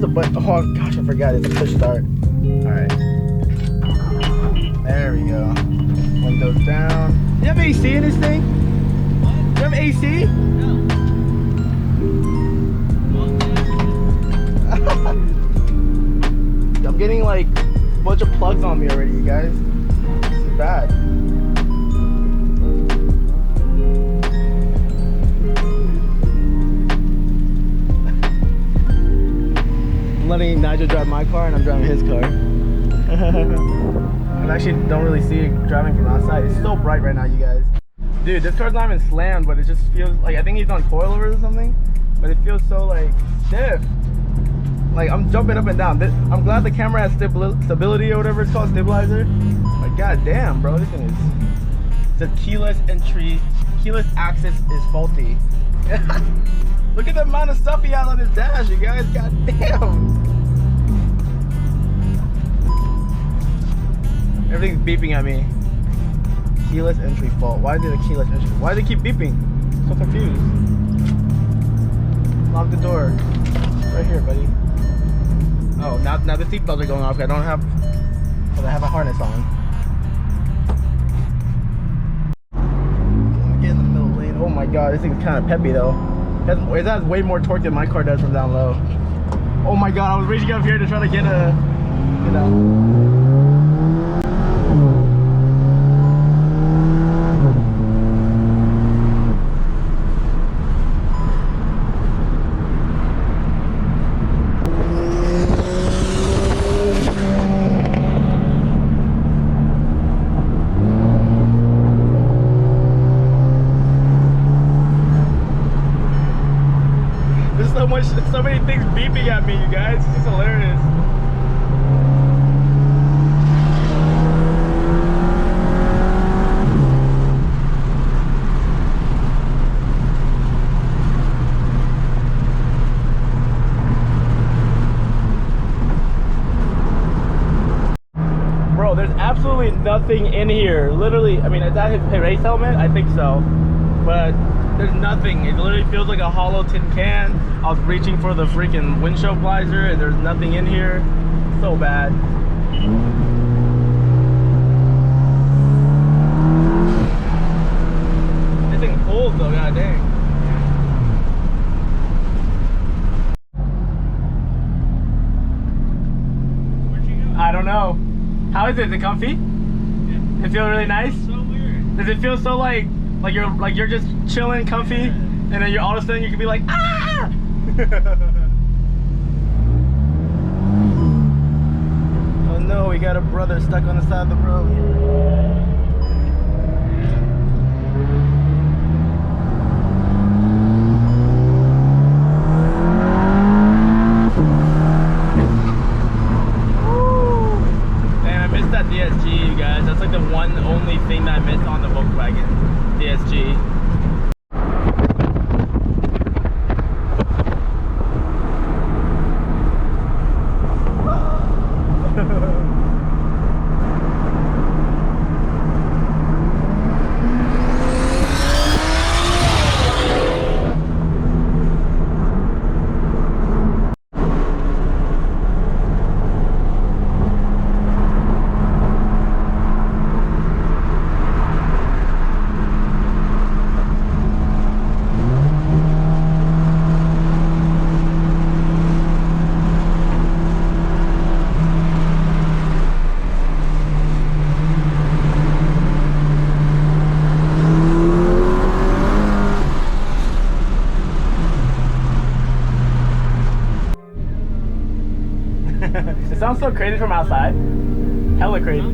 the button? Oh gosh, I forgot. It's a push start. Alright. There we go. Windows down. Do you have AC in this thing? What? Do you have AC? No. I'm getting like a bunch of plugs on me already, you guys. This is bad. I'm letting Nigel drive my car and I'm driving his car. I actually don't really see it driving from outside. It's so bright right now, you guys. Dude, this car's not even slammed, but it just feels like, I think he's on coilovers or something, but it feels so like stiff. Like I'm jumping up and down. I'm glad the camera has stability or whatever it's called, stabilizer. But god damn, bro, this thing is. The keyless entry, keyless access is faulty. Look at the amount of stuff he has on his dash, you guys. God damn. Everything's beeping at me. Keyless entry fault. Why did a keyless entry? Why do they keep beeping? I'm so confused. Lock the door. Right here, buddy. Oh, now the seatbelts are going off. I don't have, because I have a harness on. Let me get in the middle lane. Oh my god, this thing's kind of peppy though. It has way more torque than my car does from down low. Oh my god, I was racing up here to try to get a, you know. So many things beeping at me, you guys. It's just hilarious. Bro, there's absolutely nothing in here. Literally, I mean, is that his race helmet? I think so. But there's nothing. It literally feels like a hollow tin can. I was reaching for the freaking windshield visor and there's nothing in here. So bad. This thing pulls though, god dang. Where'd you go? I don't know. How is it? Is it comfy? Yeah. It feels really nice? So weird. Does it feel so like you're just chilling, comfy, and then all of a sudden you can be like, ah! Oh no, we got a brother stuck on the side of the road. Damn, I missed that DSG, you guys. That's like the one only thing that I missed on the Volkswagen DSG. It sounds so crazy from outside. Hella crazy.